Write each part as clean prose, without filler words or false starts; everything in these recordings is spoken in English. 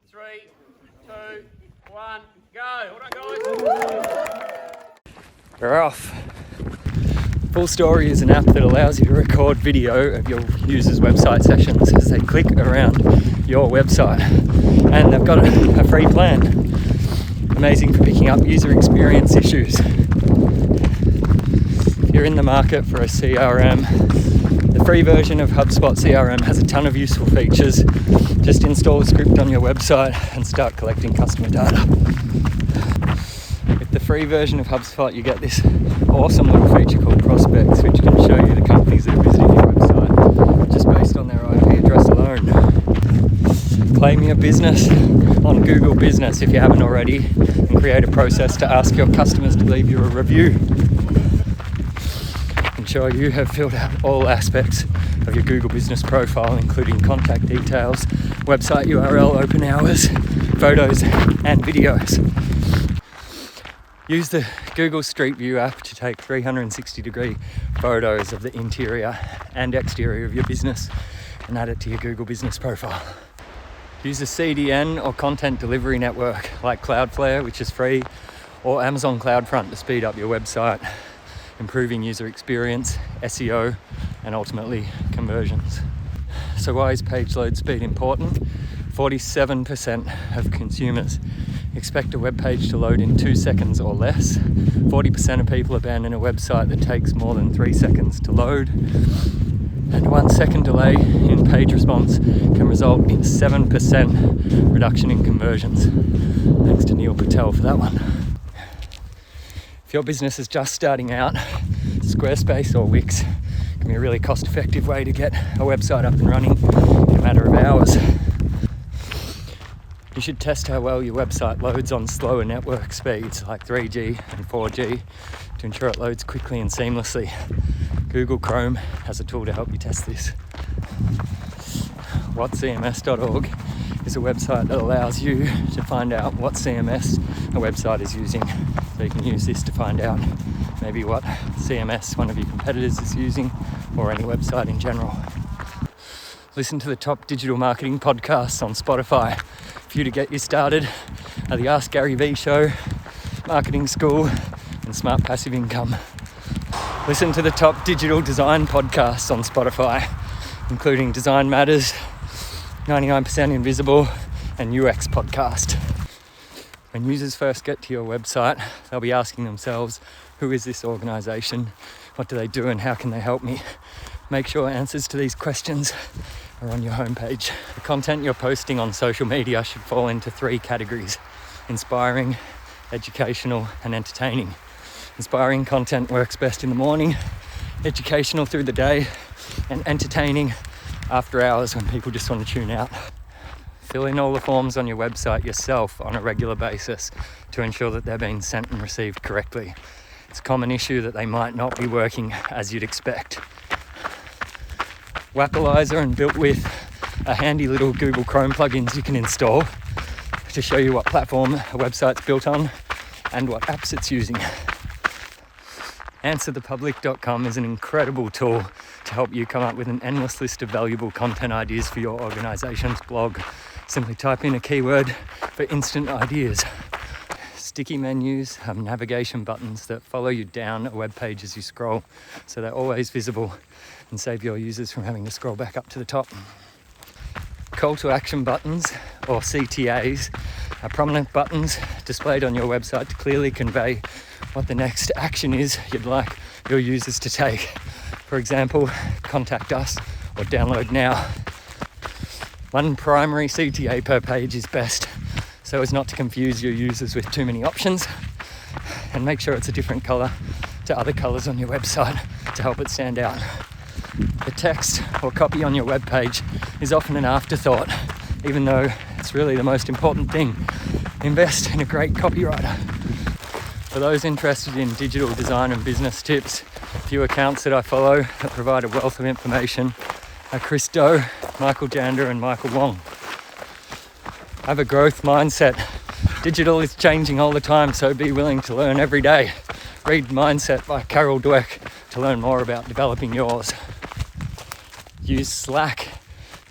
3, 2, 1, go. Hold on, guys. We're off. Full Story is an app that allows you to record video of your users' website sessions as they click around your website. And they've got a free plan. Amazing for picking up user experience issues. If you're in the market for a CRM, the free version of HubSpot CRM has a ton of useful features. Just install a script on your website and start collecting customer data. With the free version of HubSpot, you get this awesome little feature called Prospects, which can show you the companies that are visiting your website just based on their IP address alone. Claim your business on Google Business if you haven't already, and create a process to ask your customers to leave you a review. Ensure you have filled out all aspects of your Google Business profile, including contact details, website URL, open hours, photos and videos. Use the Google Street View app to take 360-degree photos of the interior and exterior of your business and add it to your Google Business profile. Use a CDN or content delivery network like Cloudflare, which is free, or Amazon CloudFront to speed up your website, improving user experience, SEO, and ultimately conversions. So why is page load speed important? 47% of consumers expect a web page to load in 2 seconds or less. 40% of people abandon a website that takes more than 3 seconds to load. And 1 second delay in page response can result in 7% reduction in conversions. Thanks to Neil Patel for that one. If your business is just starting out, Squarespace or Wix can be a really cost-effective way to get a website up and running in a matter of hours. You should test how well your website loads on slower network speeds like 3G and 4G to ensure it loads quickly and seamlessly. Google Chrome has a tool to help you test this. whatcms.org is a website that allows you to find out what CMS a website is using. So you can use this to find out maybe what CMS one of your competitors is using, or any website in general. Listen to the top digital marketing podcasts on Spotify. For you to get you started are the Ask Gary Vee Show, Marketing School, and Smart Passive Income. Listen to the top digital design podcasts on Spotify, including Design Matters, 99% Invisible, and UX Podcast. When users first get to your website, they'll be asking themselves, who is this organization? What do they do and how can they help me? Make sure answers to these questions are on your homepage. The content you're posting on social media should fall into 3 categories: inspiring, educational, and entertaining. Inspiring content works best in the morning, educational through the day, and entertaining after hours when people just want to tune out. Fill in all the forms on your website yourself on a regular basis to ensure that they're being sent and received correctly. It's a common issue that they might not be working as you'd expect. Wappalizer and Built With are handy little Google Chrome plugins you can install to show you what platform a website's built on and what apps it's using. AnswerThePublic.com is an incredible tool to help you come up with an endless list of valuable content ideas for your organization's blog. Simply type in a keyword for instant ideas. Sticky menus have navigation buttons that follow you down a web page as you scroll, so they're always visible and save your users from having to scroll back up to the top. Call to action buttons, or CTAs, are prominent buttons displayed on your website to clearly convey what the next action is you'd like your users to take. For example, contact us or download now. One primary CTA per page is best, so as not to confuse your users with too many options, and make sure it's a different color to other colors on your website to help it stand out. The text or copy on your web page is often an afterthought, even though it's really the most important thing. Invest in a great copywriter. For those interested in digital design and business tips, a few accounts that I follow that provide a wealth of information are Chris Do, Michael Jander, and Michael Wong. Have a growth mindset. Digital is changing all the time, so be willing to learn every day. Read Mindset by Carol Dweck to learn more about developing yours. Use Slack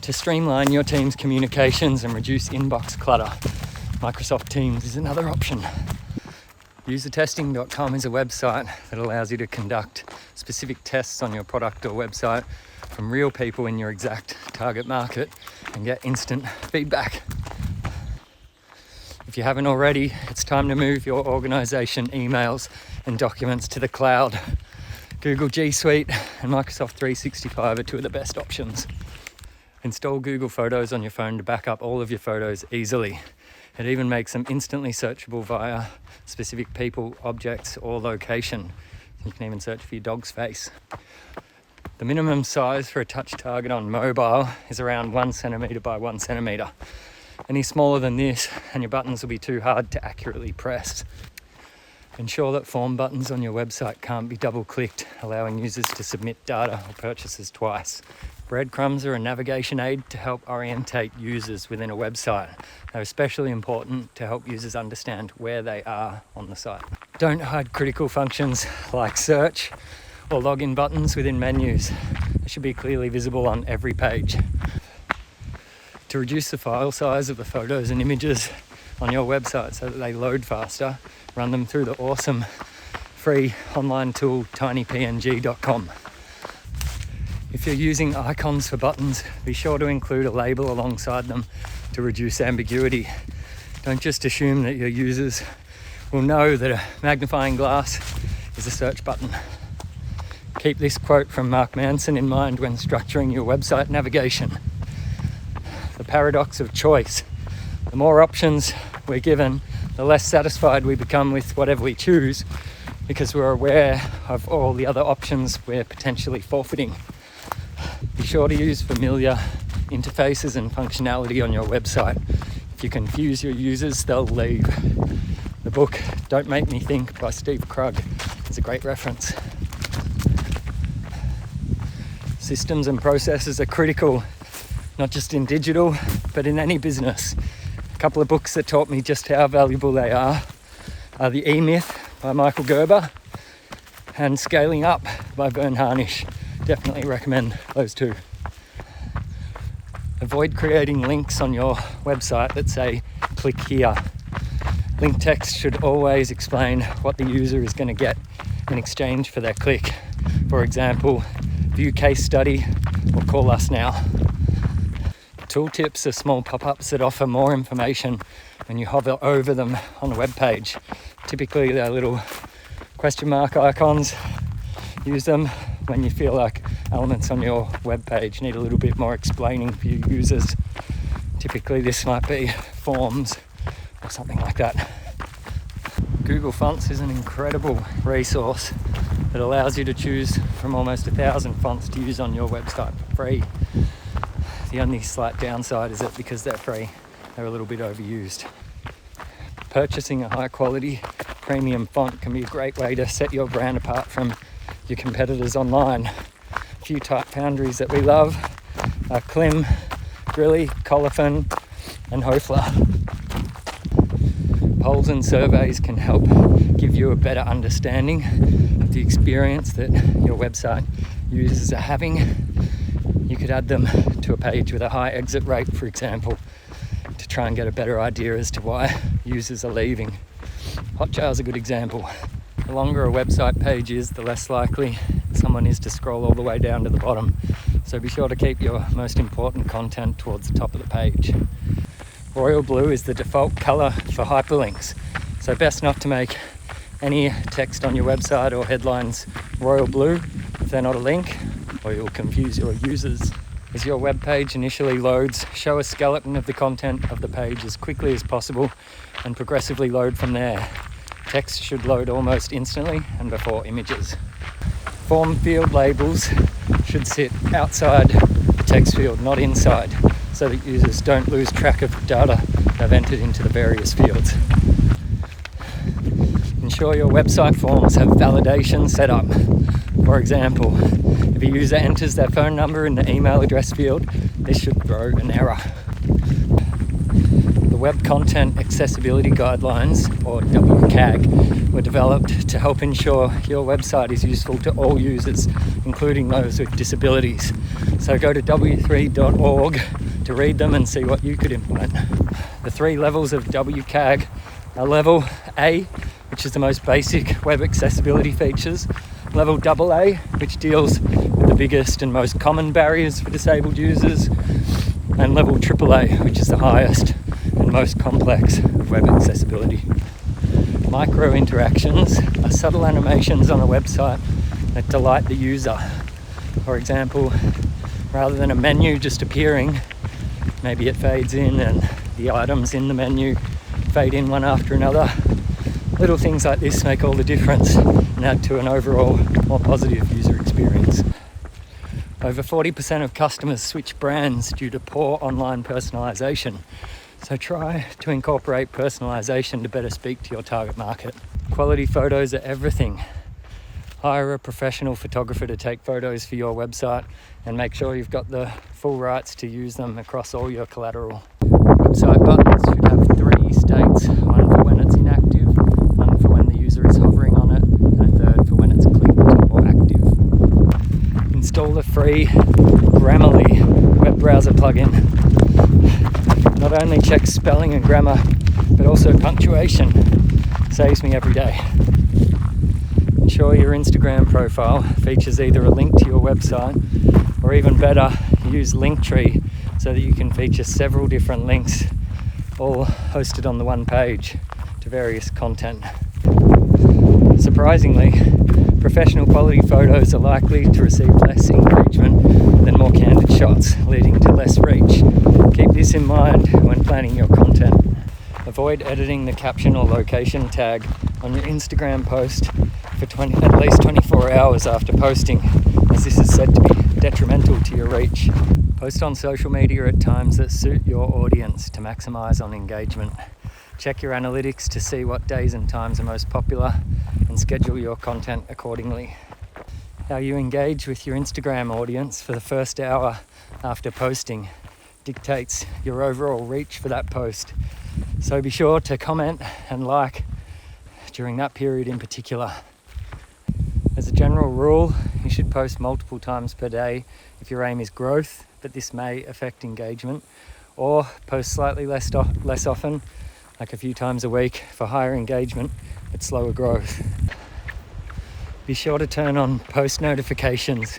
To streamline your team's communications and reduce inbox clutter, Microsoft Teams is another option. Usertesting.com is a website that allows you to conduct specific tests on your product or website from real people in your exact target market and get instant feedback. If you haven't already, it's time to move your organization emails and documents to the cloud. Google G Suite and Microsoft 365 are two of the best options. Install Google Photos on your phone to back up all of your photos easily. It even makes them instantly searchable via specific people, objects, or location. You can even search for your dog's face. The minimum size for a touch target on mobile is around 1 centimetre by 1 centimetre. Any smaller than this and your buttons will be too hard to accurately press. Ensure that form buttons on your website can't be double-clicked, allowing users to submit data or purchases twice. Breadcrumbs are a navigation aid to help orientate users within a website. They're especially important to help users understand where they are on the site. Don't hide critical functions like search or login buttons within menus. They should be clearly visible on every page. To reduce the file size of the photos and images on your website so that they load faster, run them through the awesome free online tool tinypng.com. If you're using icons for buttons, be sure to include a label alongside them to reduce ambiguity. Don't just assume that your users will know that a magnifying glass is a search button. Keep this quote from Mark Manson in mind when structuring your website navigation. The paradox of choice. The more options we're given, the less satisfied we become with whatever we choose because we're aware of all the other options we're potentially forfeiting. Be sure to use familiar interfaces and functionality on your website. If you confuse your users, they'll leave. The book Don't Make Me Think by Steve Krug is a great reference. Systems and processes are critical, not just in digital, but in any business. A couple of books that taught me just how valuable they are The E-Myth by Michael Gerber and Scaling Up by Vern Harnish. Definitely recommend those two. Avoid creating links on your website that say, click here. Link text should always explain what the user is going to get in exchange for their click. For example, view case study or call us now. Tooltips are small pop-ups that offer more information when you hover over them on a web page. Typically they're little question mark icons. Use them when you feel like elements on your web page need a little bit more explaining for your users. Typically this might be forms or something like that. Google Fonts is an incredible resource that allows you to choose from almost 1,000 fonts to use on your website for free. The only slight downside is that because they're free, they're a little bit overused. Purchasing a high quality premium font can be a great way to set your brand apart from your competitors online. A few type foundries that we love are Klim, Grilly, Colophon and Hofler. Polls and surveys can help give you a better understanding of the experience that your website users are having. You could add them to a page with a high exit rate, for example, to try and get a better idea as to why users are leaving. Hotjar is a good example. The longer a website page is, the less likely someone is to scroll all the way down to the bottom. So be sure to keep your most important content towards the top of the page. Royal blue is the default color for hyperlinks. So best not to make any text on your website or headlines royal blue if they're not a link, or you'll confuse your users. As your web page initially loads, show a skeleton of the content of the page as quickly as possible and progressively load from there. Text should load almost instantly and before images. Form field labels should sit outside the text field, not inside, so that users don't lose track of the data they've entered into the various fields. Ensure your website forms have validation set up. For example, if a user enters their phone number in the email address field, this should throw an error. The The Web Content Accessibility Guidelines, or WCAG, were developed to help ensure your website is useful to all users, including those with disabilities. So go to w3.org to read them and see what you could implement. The 3 levels of WCAG are Level A, which is the most basic web accessibility features, Level AA, which deals with the biggest and most common barriers for disabled users, and Level AAA, which is the highest and most complex of web accessibility. Micro interactions are subtle animations on a website that delight the user. For example, rather than a menu just appearing, maybe it fades in and the items in the menu fade in one after another. Little things like this make all the difference and add to an overall more positive user experience. Over 40% of customers switch brands due to poor online personalization. So try to incorporate personalization to better speak to your target market. Quality photos are everything. Hire a professional photographer to take photos for your website and make sure you've got the full rights to use them across all your collateral. Website buttons should have 3 states, one for when it's inactive, one for when the user is hovering on it, and a third for when it's clicked or active. Install the free Grammarly web browser plugin. Not only checks spelling and grammar, but also punctuation. Saves me every day. Ensure your Instagram profile features either a link to your website, or even better, use Linktree so that you can feature several different links, all hosted on the one page, to various content. Surprisingly, professional quality photos are likely to receive less engagement than more candid shots, leading to less reach. Keep this in mind when planning your content. Avoid editing the caption or location tag on your Instagram post for at least 24 hours after posting, as this is said to be detrimental to your reach. Post on social media at times that suit your audience to maximize on engagement. Check your analytics to see what days and times are most popular and schedule your content accordingly. How you engage with your Instagram audience for the first hour after posting dictates your overall reach for that post. So be sure to comment and like during that period in particular. As a general rule, you should post multiple times per day if your aim is growth, but this may affect engagement, or post slightly less often, like a few times a week, for higher engagement but slower growth. Be sure to turn on post notifications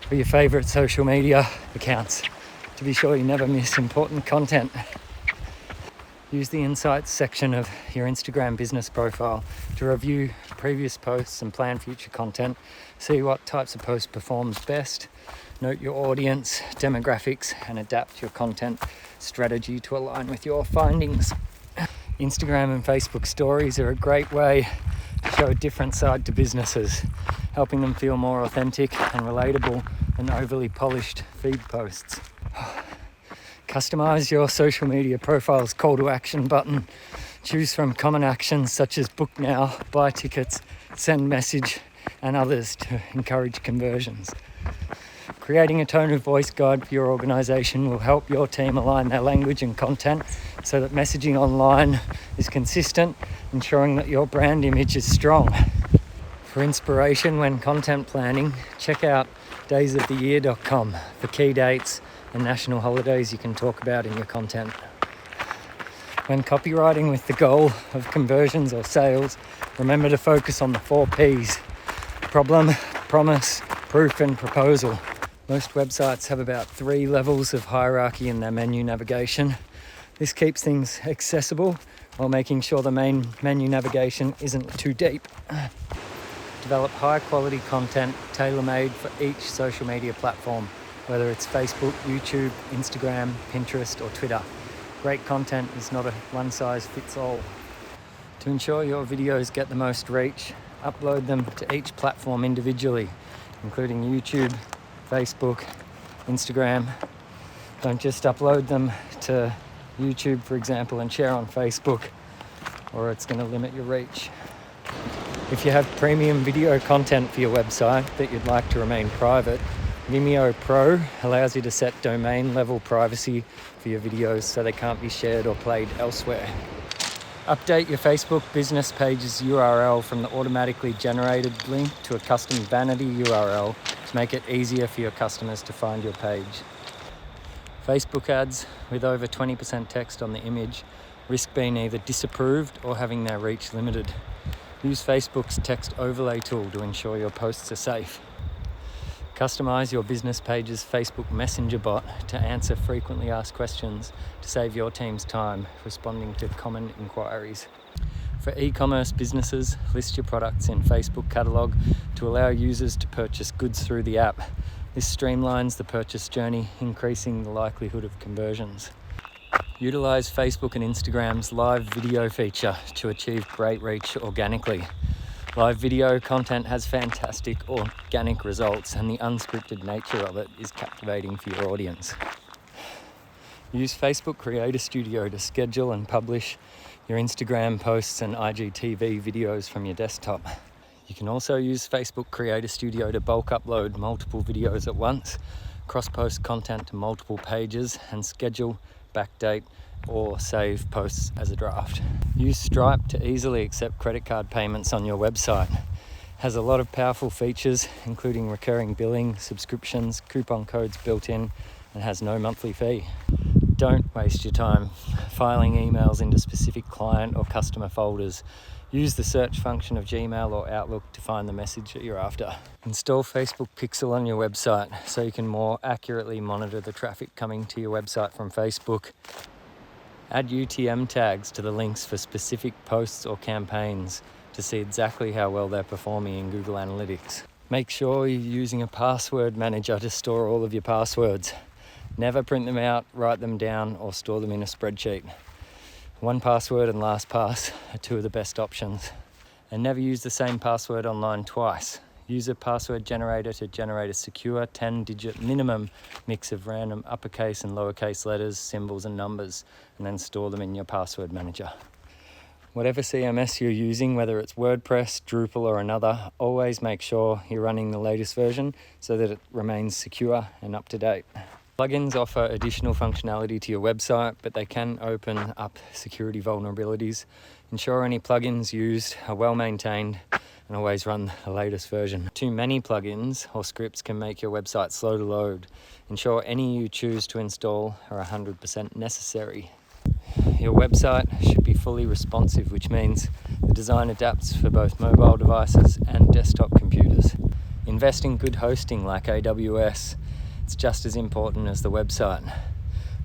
for your favorite social media accounts to be sure you never miss important content. Use the insights section of your Instagram business profile to review previous posts and plan future content. See what types of posts performs best. Note your audience, demographics, and adapt your content strategy to align with your findings. Instagram and Facebook stories are a great way to show a different side to businesses, helping them feel more authentic and relatable than overly polished feed posts. Customize your social media profile's call to action button. Choose from common actions such as book now, buy tickets, send message, and others to encourage conversions. Creating a tone of voice guide for your organization will help your team align their language and content so that messaging online is consistent, ensuring that your brand image is strong. For inspiration when content planning, check out daysoftheyear.com for key dates and national holidays you can talk about in your content. When copywriting with the goal of conversions or sales, remember to focus on the 4 Ps: problem, promise, proof, and proposal. Most websites have about 3 levels of hierarchy in their menu navigation. This keeps things accessible while making sure the main menu navigation isn't too deep. Develop high quality content tailor-made for each social media platform, whether it's Facebook, YouTube, Instagram, Pinterest, or Twitter. Great content is not a one-size-fits-all. To ensure your videos get the most reach, upload them to each platform individually, including YouTube, Facebook, Instagram. Don't just upload them to YouTube, for example, and share on Facebook, or it's going to limit your reach. If you have premium video content for your website that you'd like to remain private, Vimeo Pro allows you to set domain level privacy for your videos so they can't be shared or played elsewhere. Update your Facebook business page's URL from the automatically generated link to a custom vanity URL to make it easier for your customers to find your page. Facebook ads with over 20% text on the image risk being either disapproved or having their reach limited. Use Facebook's text overlay tool to ensure your posts are safe. Customize your business page's Facebook Messenger bot to answer frequently asked questions to save your team's time responding to common inquiries. For e-commerce businesses, list your products in Facebook catalog to allow users to purchase goods through the app. This streamlines the purchase journey, increasing the likelihood of conversions. Utilize Facebook and Instagram's live video feature to achieve great reach organically. Live video content has fantastic organic results, and the unscripted nature of it is captivating for your audience. Use Facebook Creator Studio to schedule and publish your Instagram posts and IGTV videos from your desktop. You can also use Facebook Creator Studio to bulk upload multiple videos at once, cross-post content to multiple pages, and schedule, backdate, or save posts as a draft. Use Stripe to easily accept credit card payments on your website. It has a lot of powerful features, including recurring billing, subscriptions, coupon codes built in, and has no monthly fee. Don't waste your time filing emails into specific client or customer folders. Use the search function of Gmail or Outlook to find the message that you're after. Install Facebook Pixel on your website so you can more accurately monitor the traffic coming to your website from Facebook. Add UTM tags to the links for specific posts or campaigns to see exactly how well they're performing in Google Analytics. Make sure you're using a password manager to store all of your passwords. Never print them out, write them down, or store them in a spreadsheet. 1Password and LastPass are two of the best options. And never use the same password online twice. Use a password generator to generate a secure 10-digit minimum mix of random uppercase and lowercase letters, symbols and numbers, and then store them in your password manager. Whatever CMS you're using, whether it's WordPress, Drupal or another, always make sure you're running the latest version so that it remains secure and up to date. Plugins offer additional functionality to your website, but they can open up security vulnerabilities. Ensure any plugins used are well maintained and always run the latest version. Too many plugins or scripts can make your website slow to load. Ensure any you choose to install are 100% necessary. Your website should be fully responsive, which means the design adapts for both mobile devices and desktop computers. Invest in good hosting like AWS. It's just as important as the website.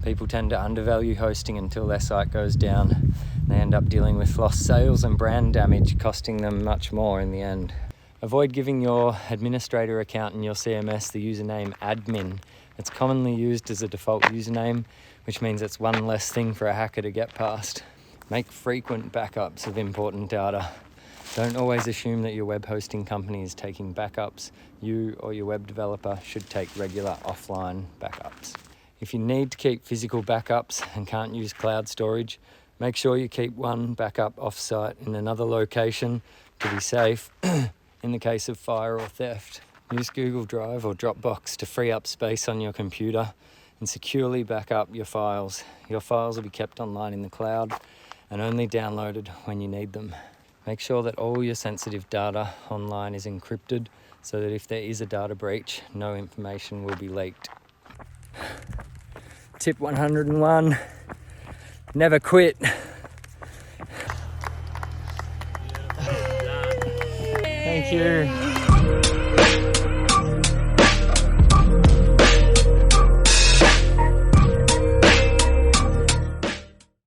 People tend to undervalue hosting until their site goes down. They end up dealing with lost sales and brand damage, costing them much more in the end. Avoid giving your administrator account in your CMS the username admin. It's commonly used as a default username, which means it's one less thing for a hacker to get past. Make frequent backups of important data. Don't always assume that your web hosting company is taking backups. You or your web developer should take regular offline backups. If you need to keep physical backups and can't use cloud storage, make sure you keep one backup off-site in another location to be safe in the case of fire or theft. Use Google Drive or Dropbox to free up space on your computer and securely back up your files. Your files will be kept online in the cloud and only downloaded when you need them. Make sure that all your sensitive data online is encrypted so that if there is a data breach, no information will be leaked. Tip 101, never quit. Thank you.